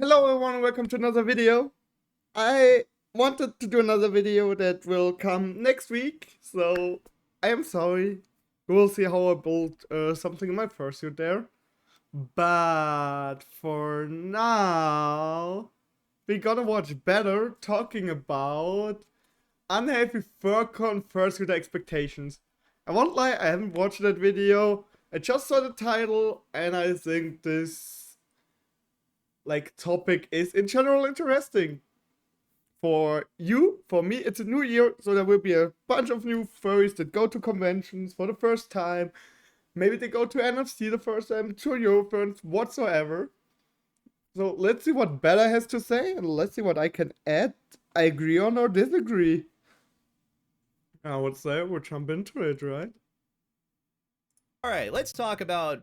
Hello everyone, welcome to another video. I wanted to do another video that will come next week, so I am sorry. We will see how I build something in my fursuit there. But for now, we're gonna watch better talking about unhealthy Furcon fursuit expectations. I won't lie, I haven't watched that video. I just saw the title and I think this topic is in general interesting. For you, for me, it's a new year, so there will be a bunch of new furries that go to conventions for the first time. Maybe they go to NFC the first time, to Eurofans, whatsoever. So let's see what Bella has to say, and let's see what I can add. I agree on or disagree. I would say we'll jump into it, right? All right, let's talk about.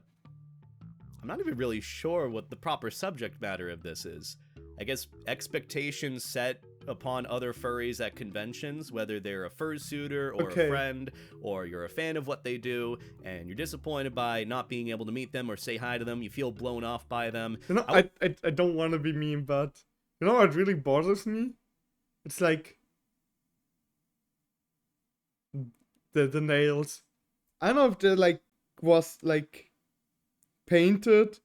I'm not even really sure what the proper subject matter of this is. I guess expectations set upon other furries at conventions, whether they're a fursuiter or Okay. a friend, or you're a fan of what they do, and you're disappointed by not being able to meet them or say hi to them. You feel blown off by them. You know, I don't want to be mean, but you know what really bothers me? It's like the nails. I don't know if they was painted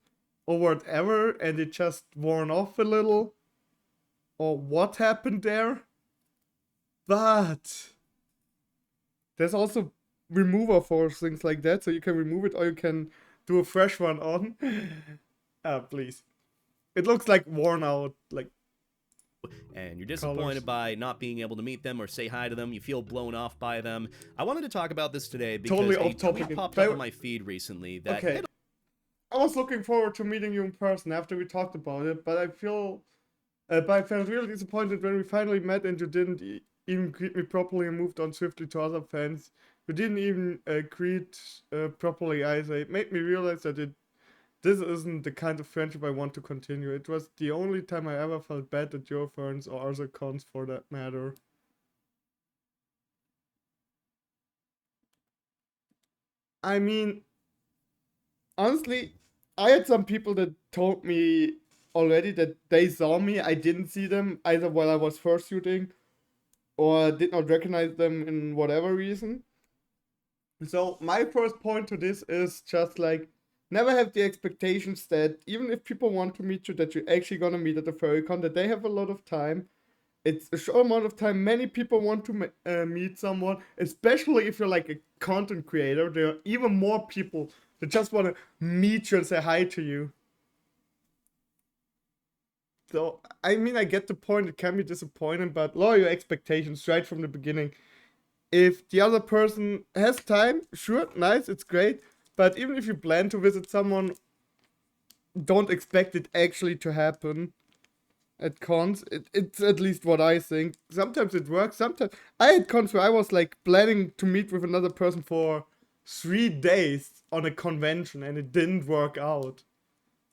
or whatever and it just worn off a little or what happened there. But there's also remover for things like that, so you can remove it or you can do a fresh one on. Please. It looks like worn out, and you're disappointed by not being able to meet them or say hi to them. You feel blown off by them. I wanted to talk about this today because totally a off topic. tweet popped up on my feed recently that okay. I was looking forward to meeting you in person after we talked about it, but I felt really disappointed when we finally met and you didn't even greet me properly and moved on swiftly to other fans. You didn't even greet properly either. It made me realize that this isn't the kind of friendship I want to continue. It was the only time I ever felt bad at your friends or other cons for that matter. I mean, honestly, I had some people that told me already that they saw me. I didn't see them either while I was fursuiting or did not recognize them in whatever reason. So my first point to this is just never have the expectations that even if people want to meet you, that you're actually gonna meet at the Furrycon, that they have a lot of time. It's a short amount of time. Many people want to meet someone, especially if you're like a content creator. There are even more people that just want to meet you and say hi to you. So, I mean, I get the point. It can be disappointing, but lower your expectations right from the beginning. If the other person has time, sure, nice, it's great. But even if you plan to visit someone, don't expect it actually to happen at cons. It's at least what I think. Sometimes it works. Sometimes I had cons where I was planning to meet with another person for 3 days on a convention and it didn't work out.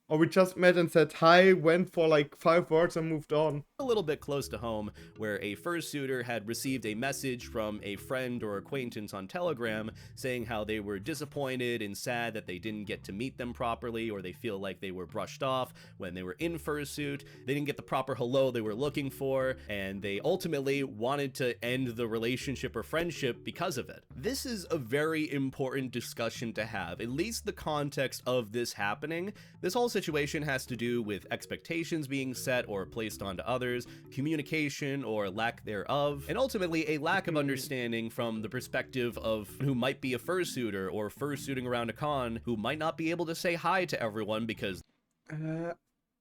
Or we just met and said hi, went for 5 words and moved on. A little bit close to home, where a fursuiter had received a message from a friend or acquaintance on Telegram saying how they were disappointed and sad that they didn't get to meet them properly, or they feel like they were brushed off when they were in fursuit. They didn't get the proper hello they were looking for, and they ultimately wanted to end the relationship or friendship because of it. This is a very important discussion to have, at least the context of this happening. This whole situation has to do with expectations being set or placed onto others, communication or lack thereof, and ultimately a lack of understanding from the perspective of who might be a fursuiter or fursuiting around a con who might not be able to say hi to everyone because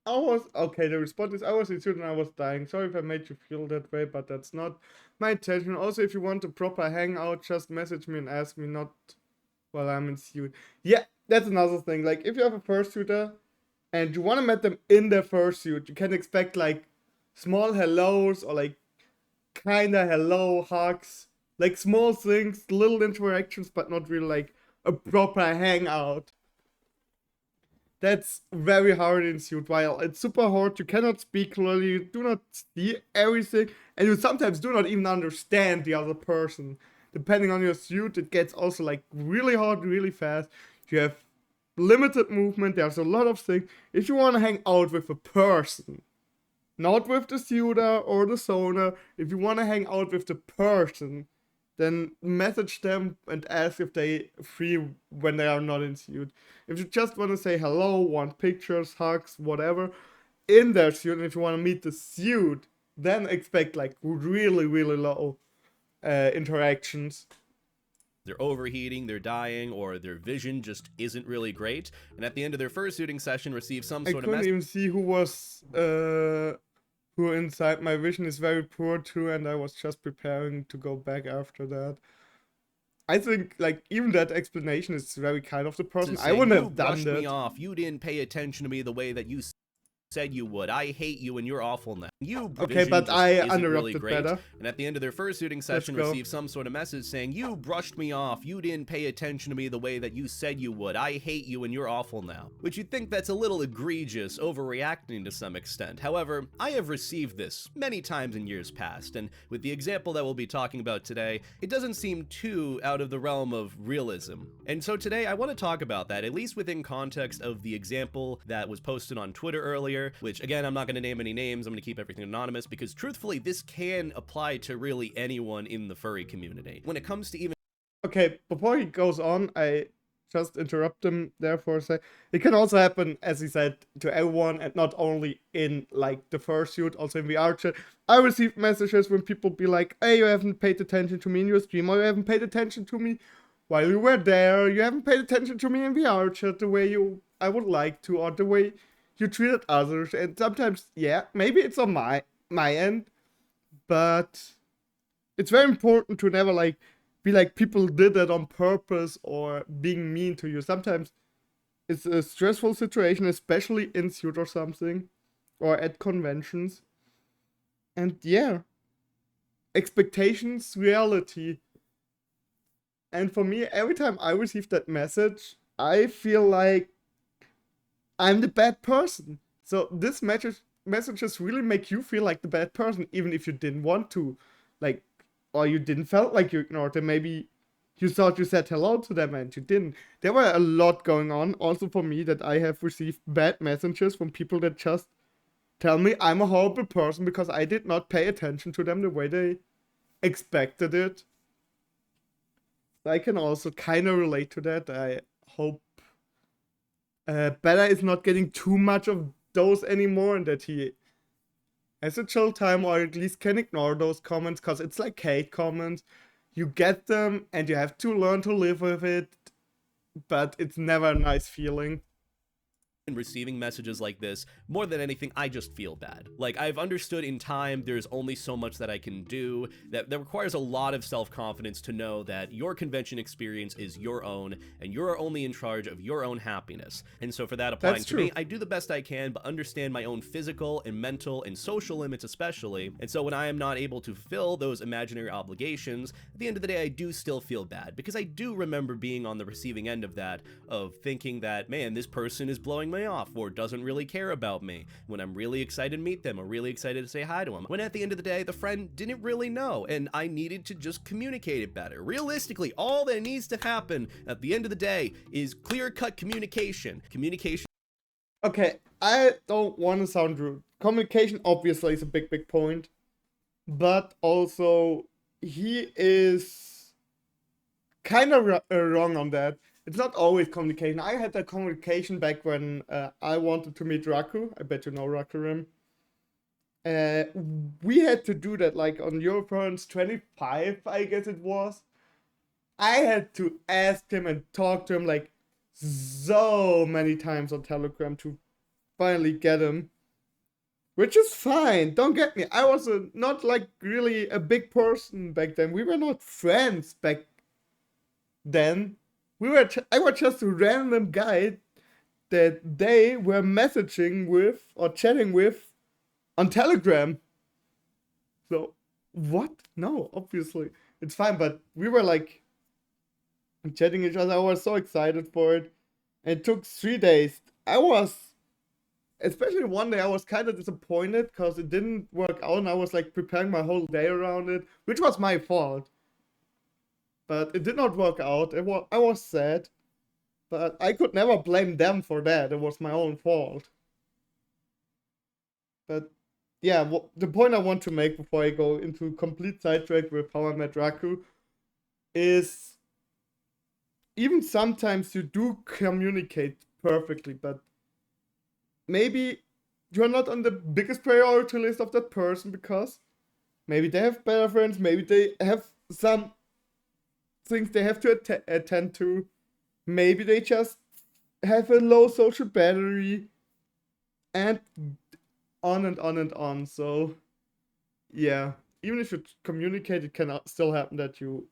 Okay, the response is I was in suit and I was dying. Sorry if I made you feel that way, but that's not my intention. Also, if you want a proper hangout, just message me and ask me, not while I'm in suit. Yeah, that's another thing. If you have a fursuiter and you want to meet them in their fursuit, you can expect small hellos or kinda hello hugs, small things, little interactions, but not really a proper hangout. That's very hard in suit. While it's super hard, you cannot speak clearly, you do not see everything, and you sometimes do not even understand the other person. Depending on your suit, it gets also really hard, really fast. You have limited movement, there's a lot of things. If you want to hang out with a person, not with the suitor or the sonar. If you want to hang out with the person, then message them and ask if they free when they are not in suit. If you just want to say hello, want pictures, hugs, whatever, in their suit, and if you want to meet the suit, then expect like really, really low interactions. They're overheating, they're dying, or their vision just isn't really great, and at the end of their fursuiting session receive some I sort of couldn't message even see who inside. My vision is very poor too, and I was just preparing to go back after that. I think like even that explanation is very kind of the person. I saying, wouldn't "You have done brushed me that. off, you didn't pay attention to me the way that you said you would. I hate you and you're awful now. You Okay, vision but just I isn't really interrupted great." better. And at the end of their fursuiting session, go. receive some sort of message saying, "You brushed me off. You didn't pay attention to me the way that you said you would. I hate you and you're awful now." Which you'd think that's a little egregious, overreacting to some extent. However, I have received this many times in years past, and with the example that we'll be talking about today, it doesn't seem too out of the realm of realism. And so today I want to talk about that, at least within context of the example that was posted on Twitter earlier, which again, I'm not going to name any names, I'm going to keep everything anonymous, because truthfully, this can apply to really anyone in the furry community. When it comes to even... Okay, before he goes on, I just interrupt him there for a sec. It can also happen, as he said, to everyone, and not only in like the fursuit, also in vrchat. I received messages when people be like, "Hey, you haven't paid attention to me in your stream, or you haven't paid attention to me while you were there. You haven't paid attention to me in vrchat the way I would like to, or the way you treated others." And sometimes, yeah, maybe it's on my end, but it's very important to never like be like people did that on purpose or being mean to you. Sometimes it's a stressful situation, especially in suit or something, or at conventions. And yeah, expectations, reality. And for me, every time I receive that message, I feel like I'm the bad person. So this messages really make you feel like the bad person, even if you didn't want to, like, or you didn't felt like you ignored them. Maybe you thought you said hello to them and you didn't. There were a lot going on, also for me, that I have received bad messages from people that just tell me I'm a horrible person because I did not pay attention to them the way they expected it. I can also kind of relate to that. I hope Bella is not getting too much of those anymore, and that he has a chill time, or at least can ignore those comments, because it's like hate comments. You get them and you have to learn to live with it, but it's never a nice feeling. receiving messages like this, more than anything, I just feel bad. Like, I've understood in time there's only so much that I can do, that requires a lot of self-confidence to know that your convention experience is your own, and you're only in charge of your own happiness. And so for that applying to me, I do the best I can, but understand my own physical and mental and social limits especially, and so when I am not able to fulfill those imaginary obligations, at the end of the day, I do still feel bad, because I do remember being on the receiving end of that, of thinking that, man, this person is blowing me off or doesn't really care about me when I'm really excited to meet them or really excited to say hi to them, when at the end of the day the friend didn't really know and I needed to just communicate it better. Realistically, all that needs to happen at the end of the day is clear-cut communication. Okay, I don't want to sound rude. Communication obviously is a big point, but also he is kind of wrong on that. It's not always communication. I had that communication back when I wanted to meet Raku. I bet you know Rakurim. We had to do that like on Europeans 25, I guess it was. I had to ask him and talk to him like so many times on Telegram to finally get him. Which is fine, don't get me. I was not like really a big person back then. We were not friends back then. I was just a random guy that they were messaging with or chatting with on Telegram. So, what? No, obviously. It's fine, but we were like chatting each other. I was so excited for it. And it took 3 days. Especially one day, I was kind of disappointed because it didn't work out, and I was like preparing my whole day around it, which was my fault. But it did not work out. I was sad, but I could never blame them for that. It was my own fault. But yeah, the point I want to make before I go into complete sidetrack with how I met Raku is even sometimes you do communicate perfectly, but maybe you're not on the biggest priority list of that person because maybe they have better friends, maybe they have some things they have to attend to, maybe they just have a low social battery, and on and on and on. So, yeah, even if you communicate, it can still happen that you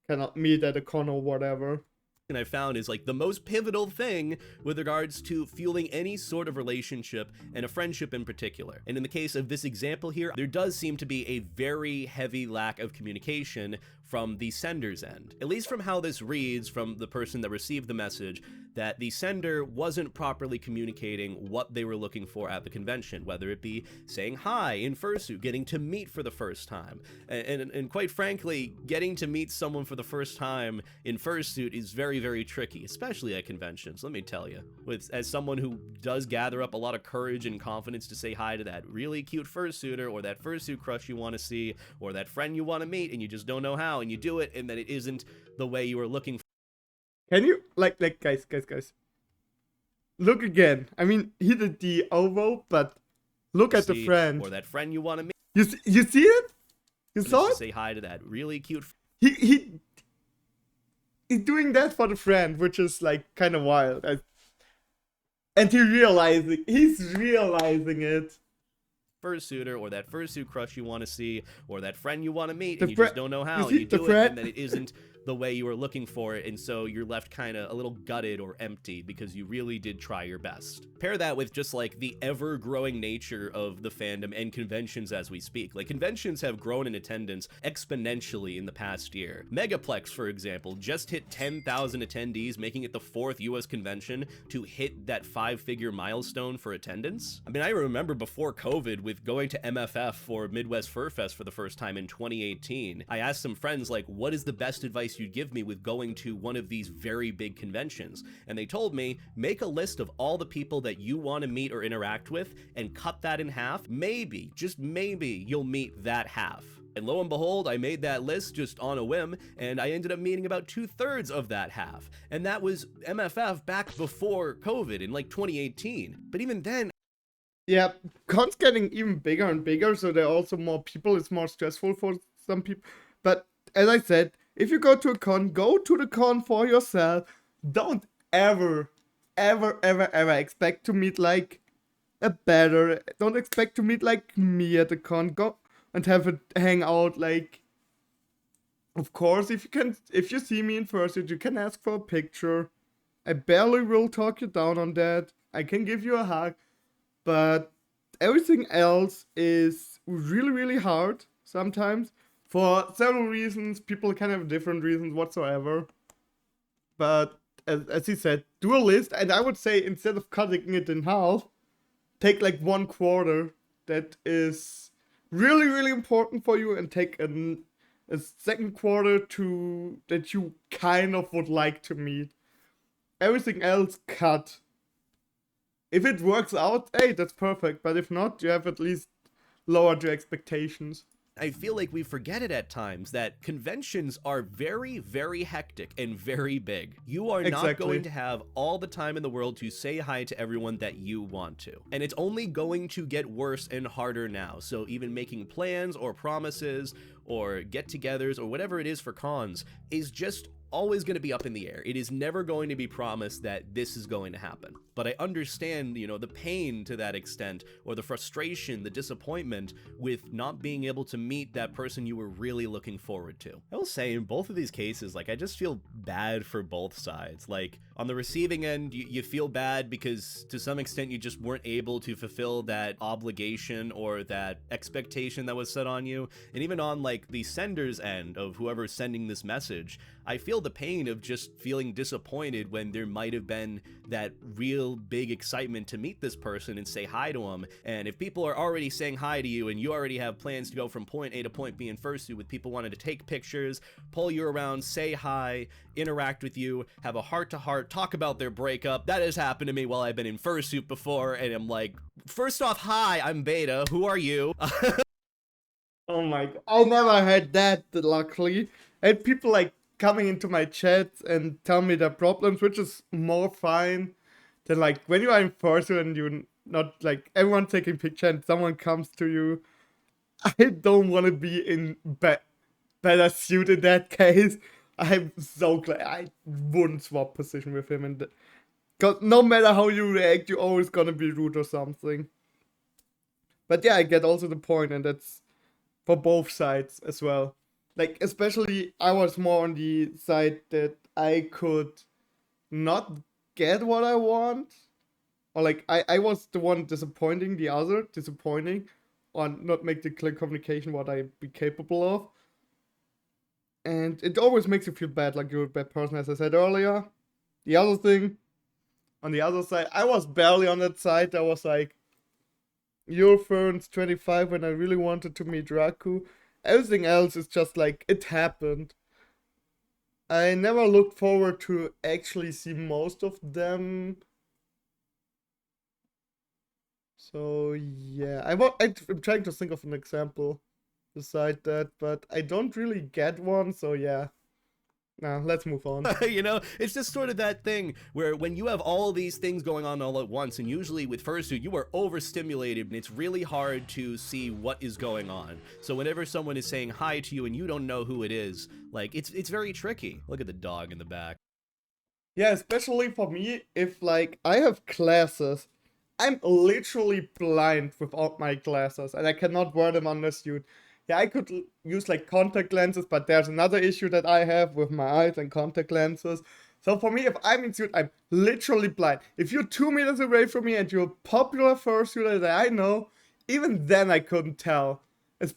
cannot meet at a con or whatever. And I found is like the most pivotal thing with regards to fueling any sort of relationship and a friendship in particular. And in the case of this example here, there does seem to be a very heavy lack of communication from the sender's end. At least from how this reads from the person that received the message, that the sender wasn't properly communicating what they were looking for at the convention, whether it be saying hi in fursuit, getting to meet for the first time. And quite frankly, getting to meet someone for the first time in fursuit is very tricky, especially at conventions, let me tell you. As someone who does gather up a lot of courage and confidence to say hi to that really cute fursuiter or that fursuit crush you want to see or that friend you want to meet and you just don't know how, and you do it and then it isn't the way you were looking for. Can you like guys? Look again. I mean, he did the ovo, but look at the friend. Or that friend you want to meet. You see it? You saw to it? say hi to that really cute. He's doing that for the friend, which is like kind of wild. And he's realizing it. Fursuiter or that fursuit crush you want to see or that friend you want to meet The and you just don't know how, and you do it and then it isn't the way you were looking for it, and so you're left kind of a little gutted or empty because you really did try your best. Pair that with just like the ever-growing nature of the fandom and conventions as we speak. Like, conventions have grown in attendance exponentially in the past year. Megaplex, for example, just hit 10,000 attendees, making it the 4th US convention to hit that 5-figure milestone for attendance. I mean, I remember before COVID with going to MFF for Midwest Fur Fest for the first time in 2018, I asked some friends, like, what is the best advice you'd give me with going to one of these very big conventions? And they told me, make a list of all the people that you want to meet or interact with and cut that in half. Maybe, just maybe, you'll meet that half. And lo and behold, I made that list just on a whim, and I ended up meeting about 2/3 of that half. And that was MFF back before COVID in like 2018. But even then, yeah, cons getting even bigger and bigger, so there are also more people. It's more stressful for some people. But as I said, if you go to a con, go to the con for yourself. Don't ever expect to meet like a better. Don't expect to meet like me at the con. Go and have a hangout. Like, of course, if you see me in person, you can ask for a picture. I barely will talk you down on that. I can give you a hug. But everything else is really hard sometimes for several reasons. People can have different reasons whatsoever. But as he said, do a list, and I would say instead of cutting it in half, take like 1/4 that is really important for you, and take a second quarter to that you kind of would like to meet. Everything else cut. If it works out, hey, that's perfect. But if not, you have at least lowered your expectations. I feel like we forget it at times that conventions are very hectic and very big. You are not going to have all the time in the world to say hi to everyone that you want to. And it's only going to get worse and harder now. So even making plans or promises or get-togethers or whatever it is for cons is just always going to be up in the air. It is never going to be promised that this is going to happen. But I understand, the pain to that extent, or the frustration, the disappointment with not being able to meet that person you were really looking forward to. I will say, in both of these cases, like, I just feel bad for both sides. Like, on the receiving end, you feel bad because to some extent you just weren't able to fulfill that obligation or that expectation that was set on you. And even on like the sender's end of whoever's sending this message, I feel feel the pain of just feeling disappointed when there might have been that real big excitement to meet this person and say hi to them. And if people are already saying hi to you and you already have plans to go from point A to point B in fursuit with people wanting to take pictures, pull you around, say hi, interact with you, have a heart-to-heart, talk about their breakup. That has happened to me while I've been in fursuit before, and I'm like, first off, hi, I'm Beta, who are you? Oh my god, I never had that, luckily. I had people like coming into my chat and tell me their problems, which is more fine than like when you are in person and you're not like everyone taking picture and someone comes to you. I don't want to be in better suit in that case. I'm so glad I wouldn't swap position with him, and cause no matter how you react, you're always gonna be rude or something. But yeah, I get also the point, and that's for both sides as well. Like, especially, I was more on the side that I could not get what I want. Or, like, I was the one disappointing the other, disappointing, or not make the clear communication what I'd be capable of. And it always makes you feel bad, like you're a bad person, as I said earlier. The other thing, on the other side, I was barely on that side. I was like, your phone's 25 when I really wanted to meet Raku. Everything else is just like, it happened. I never looked forward to actually see most of them. So yeah, I'm trying to think of an example beside that, but I don't really get one, so yeah. Now, let's move on. You know, it's just sort of that thing where when you have all these things going on all at once, and usually with fursuit, you are overstimulated and it's really hard to see what is going on. So whenever someone is saying hi to you and you don't know who it is, like, it's very tricky. Look at the dog in the back. Yeah, especially for me, if like I have glasses, I'm literally blind without my glasses, and I cannot wear them unless you. Yeah, I could use like contact lenses, but there's another issue that I have with my eyes and contact lenses. So for me, if I'm in suit, I'm literally blind. If you're 2 meters away from me and you're a popular fursuiter that I know, even then I couldn't tell. It's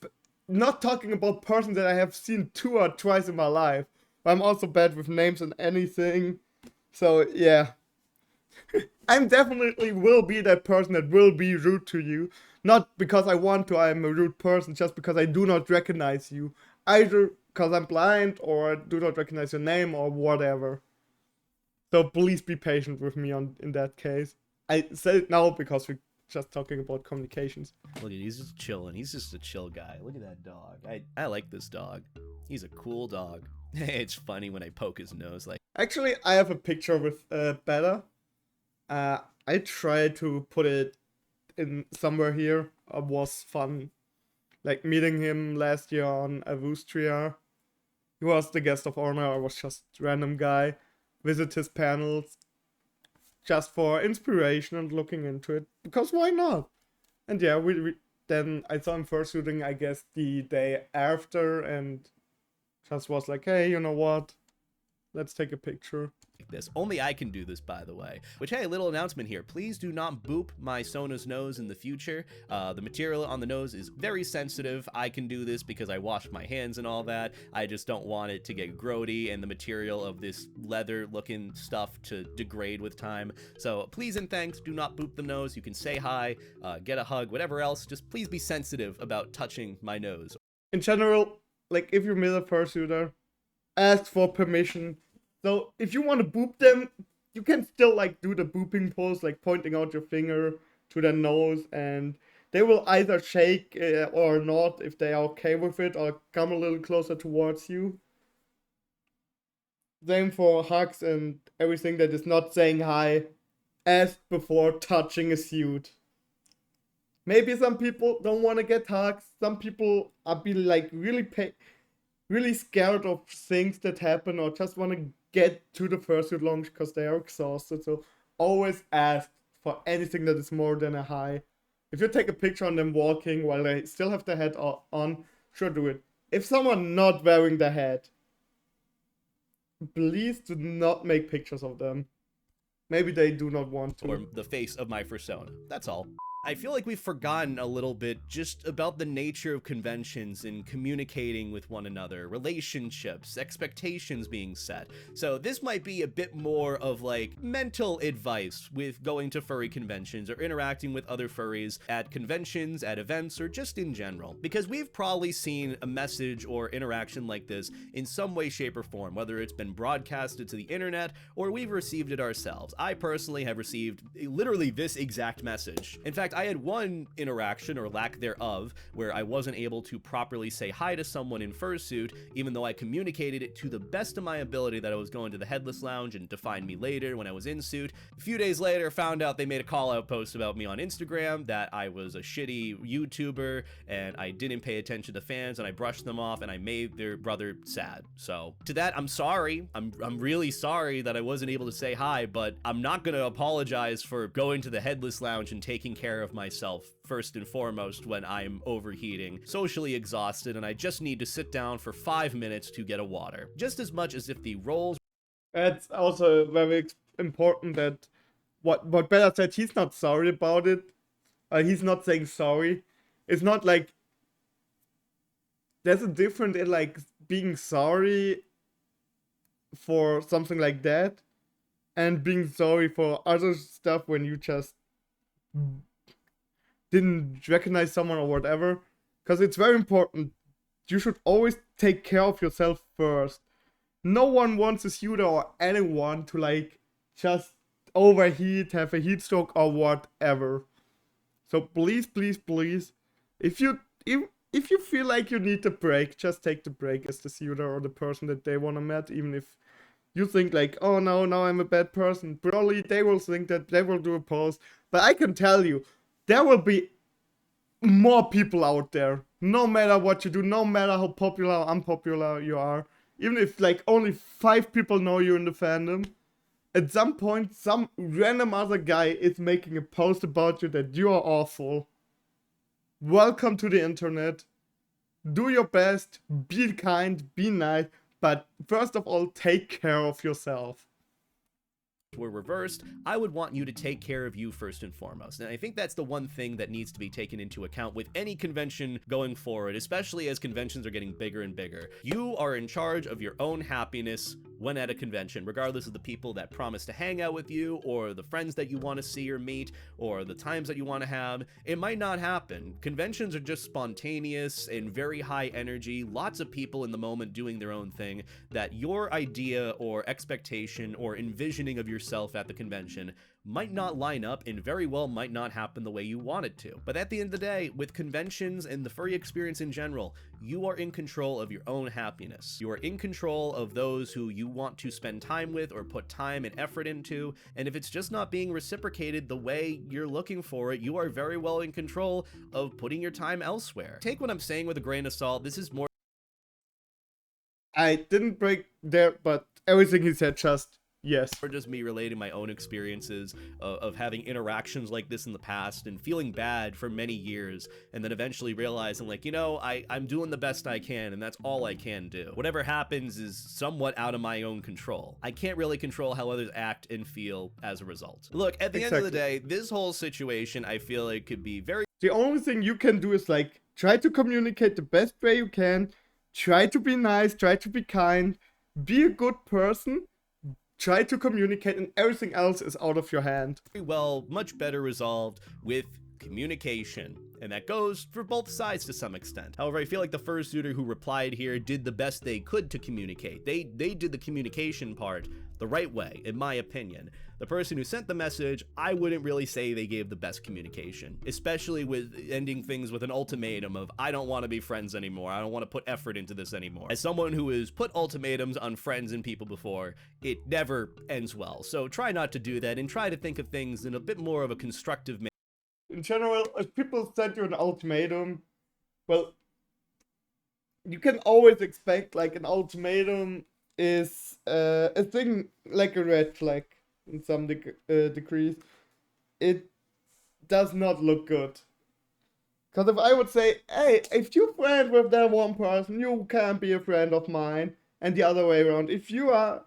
not talking about persons that I have seen 2 or twice in my life. I'm also bad with names and anything. So yeah. I'm definitely will be that person that will be rude to you. Not because I want to, I'm a rude person, just because I do not recognize you. Either because I'm blind or do not recognize your name or whatever. So please be patient with me in that case. I said it now because we're just talking about communications. Look, he's just chilling. He's just a chill guy. Look at that dog. I like this dog. He's a cool dog. It's funny when I poke his nose like. Actually, I have a picture with Bella. I tried to put it in somewhere here. It was fun, like meeting him last year on Avustria. He was the guest of honor. I was just a random guy. Visit his panels just for inspiration and looking into it, because why not? And yeah, we then I saw him first shooting, I guess, the day after, and just was like, hey, you know what? Let's take a picture. This. Only I can do this, by the way. Which, hey, little announcement here. Please do not boop my Sona's nose in the future. The material on the nose is very sensitive. I can do this because I wash my hands and all that. I just don't want it to get grody and the material of this leather-looking stuff to degrade with time. So please and thanks, do not boop the nose. You can say hi, get a hug, whatever else. Just please be sensitive about touching my nose. In general, like, if you meet a fursuiter, ask for permission. So if you want to boop them, you can still like do the booping pose, like pointing out your finger to their nose, and they will either shake or not if they are okay with it, or come a little closer towards you. Same for hugs and everything that is not saying hi. Ask before touching a suit. Maybe some people don't want to get hugs. Some people are be like really scared of things that happen, or just want to get to the fursuit lounge because they are exhausted. So always ask for anything that is more than a hi. If you take a picture on them walking while they still have their head on, sure, do it. If someone not wearing the hat, please do not make pictures of them. Maybe they do not want to. Or the face of my fursona. That's all. I feel like we've forgotten a little bit just about the nature of conventions and communicating with one another, relationships, expectations being set. So this might be a bit more of like mental advice with going to furry conventions or interacting with other furries at conventions, at events, or just in general. Because we've probably seen a message or interaction like this in some way, shape, or form, whether it's been broadcasted to the internet or we've received it ourselves. I personally have received literally this exact message. In fact, I had one interaction, or lack thereof, where I wasn't able to properly say hi to someone in fursuit, even though I communicated it to the best of my ability that I was going to the Headless Lounge and to find me later when I was in suit. A few days later, found out they made a call-out post about me on Instagram that I was a shitty YouTuber and I didn't pay attention to fans and I brushed them off and I made their brother sad. So to that, I'm sorry. I'm really sorry that I wasn't able to say hi, but I'm not gonna apologize for going to the Headless Lounge and taking care of myself first and foremost when I'm overheating, socially exhausted, and I just need to sit down for 5 minutes to get a water. Just as much as if the roles... It's also very important that what Bella said, he's not sorry about it. He's not saying sorry. It's not like there's a difference in like being sorry for something like that and being sorry for other stuff when you just didn't recognize someone or whatever. Because it's very important. You should always take care of yourself first. No one wants a suitor or anyone to like just overheat, have a heat stroke or whatever. So please, please, please, if you feel like you need a break, just take the break as the suitor or the person that they wanna meet. Even if you think like, oh no, now I'm a bad person, probably they will think that they will do a pause. But I can tell you, there will be more people out there. No matter what you do, no matter how popular or unpopular you are, even if like only 5 people know you in the fandom, at some point some random other guy is making a post about you that you are awful. Welcome to the internet. Do your best, be kind, be nice, but first of all, take care of yourself. were reversed, I would want you to take care of you first and foremost. And I think that's the one thing that needs to be taken into account with any convention going forward, especially as conventions are getting bigger and bigger. You are in charge of your own happiness when at a convention, regardless of the people that promise to hang out with you or the friends that you want to see or meet or the times that you want to have. It might not happen. Conventions are just spontaneous and very high energy, lots of people in the moment doing their own thing, that your idea or expectation or envisioning of yourself at the convention might not line up and very well might not happen the way you want it to. But at the end of the day, with conventions and the furry experience in general, you are in control of your own happiness. You are in control of those who you want to spend time with or put time and effort into, and if it's just not being reciprocated the way you're looking for it, you are very well in control of putting your time elsewhere. Take what I'm saying with a grain of salt. This is more... I didn't break there, but everything he said just... yes. Or just me relating my own experiences of having interactions like this in the past and feeling bad for many years, and then eventually realizing, like, you know, I'm doing the best I can, and that's all I can do. Whatever happens is somewhat out of my own control. I can't really control how others act and feel as a result. Look, at the end of the day, this whole situation, I feel like could be very... The only thing you can do is, like, try to communicate the best way you can, try to be nice, try to be kind, be a good person, try to communicate, and everything else is out of your hand. Well, much better resolved with communication. And that goes for both sides to some extent. However, I feel like the fursuiter who replied here did the best they could to communicate. They did the communication part the right way, in my opinion. The person who sent the message, I wouldn't really say they gave the best communication, especially with ending things with an ultimatum of, I don't want to be friends anymore. I don't want to put effort into this anymore. As someone who has put ultimatums on friends and people before, it never ends well. So try not to do that and try to think of things in a bit more of a constructive manner. In general, if people send you an ultimatum, well, you can always expect, like, an ultimatum is a thing like a red flag in some degrees. It does not look good. Because if I would say, hey, if you're friend with that one person, you can't be a friend of mine, and the other way around, if you want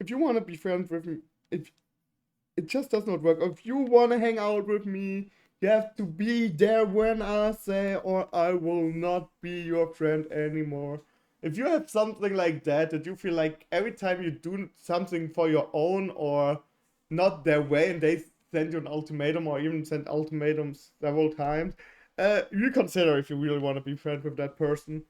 to be friends with me, it just does not work. If you want to hang out with me, You have to be there when I say, or I will not be your friend anymore. If you have something like that you feel like every time you do something for your own or not their way and they send you an ultimatum or even send ultimatums several times, you consider if you really want to be friends with that person.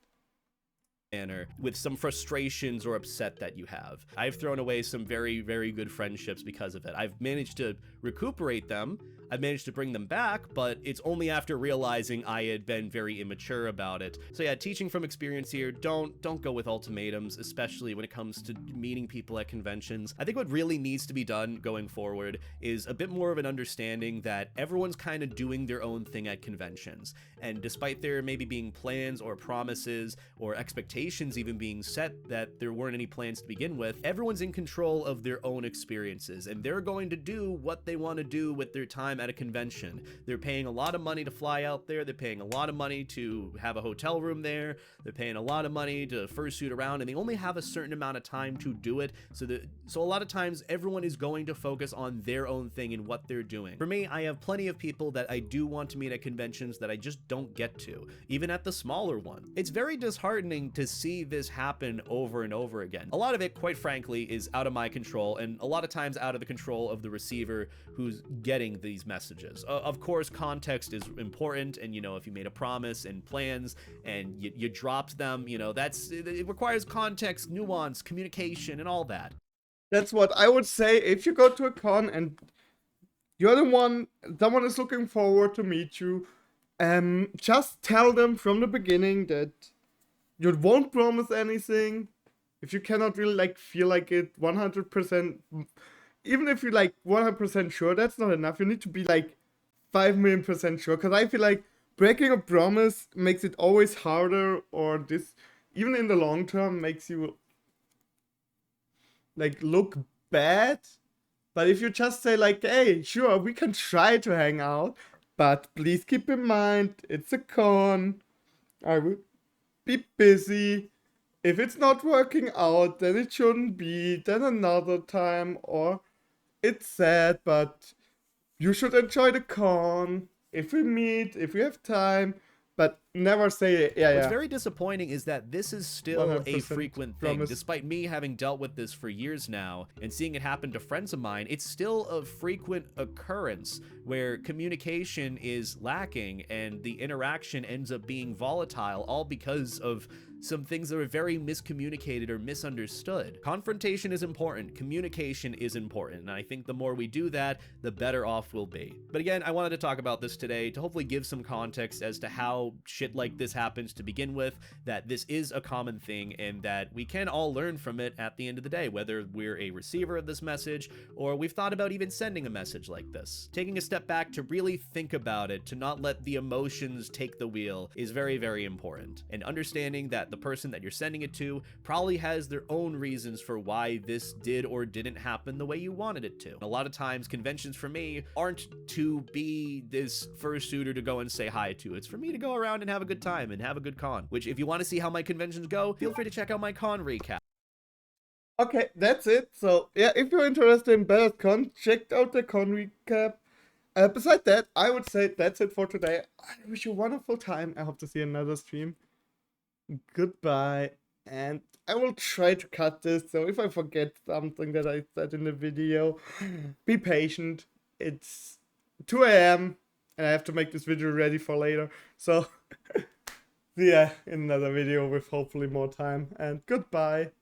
Manner with some frustrations or upset that you have. I've thrown away some very, very good friendships because of it. I've managed to recuperate them. I've managed to bring them back, but it's only after realizing I had been very immature about it. So yeah, teaching from experience here, don't go with ultimatums, especially when it comes to meeting people at conventions. I think what really needs to be done going forward is a bit more of an understanding that everyone's kind of doing their own thing at conventions. And despite there maybe being plans or promises or expectations even being set that there weren't any plans to begin with, everyone's in control of their own experiences and they're going to do what they want to do with their time at a convention. They're paying a lot of money to fly out there, they're paying a lot of money to have a hotel room there, they're paying a lot of money to fursuit around, and they only have a certain amount of time to do it. So a lot of times everyone is going to focus on their own thing and what they're doing. For me, I have plenty of people that I do want to meet at conventions that I just don't get to, even at the smaller one. It's very disheartening to see this happen over and over again. A lot of it, quite frankly, is out of my control, and a lot of times out of the control of the receiver who's getting these messages. Of course, context is important, and if you made a promise and plans and you dropped them, it requires context, nuance, communication, and all that. That's what I would say. If you go to a con and you're the one, someone is looking forward to meet you, just tell them from the beginning that you won't promise anything. If you cannot really feel like it 100%, even if you're 100% sure, that's not enough. You need to be 5 million percent sure, because I feel like breaking a promise makes it always harder, or this, even in the long term, makes you look bad. But if you just say hey, sure, we can try to hang out, but please keep in mind it's a con, I will be busy. If it's not working out, then it shouldn't be, then another time, or it's sad, but you should enjoy the con. If we meet, if we have time, but never say, What's yeah, very disappointing is that this is still a 100% frequent thing. promise. Despite me having dealt with this for years now and seeing it happen to friends of mine, it's still a frequent occurrence where communication is lacking and the interaction ends up being volatile, all because of some things that are very miscommunicated or misunderstood. Confrontation is important, communication is important, and I think the more we do that, the better off we'll be. But again, I wanted to talk about this today to hopefully give some context as to how shit like this happens to begin with, that this is a common thing and that we can all learn from it at the end of the day, whether we're a receiver of this message or we've thought about even sending a message like this. Taking a step back to really think about it, to not let the emotions take the wheel, is very, very important. And understanding that the person that you're sending it to probably has their own reasons for why this did or didn't happen the way you wanted it to. A lot of times, conventions for me aren't to be this fursuiter to go and say hi to. It's for me to go around and have a good time and have a good con, which if you want to see how my conventions go, feel free to check out my con recap. Okay, that's it. So yeah, if you're interested in better con, check out the con recap. Besides that, I would say that's it for today. I wish you a wonderful time. I hope to see another stream. Goodbye. And I will try to cut this, so if I forget something that I said in the video, be patient. It's 2 a.m. and I have to make this video ready for later. So see ya in another video with hopefully more time. And goodbye.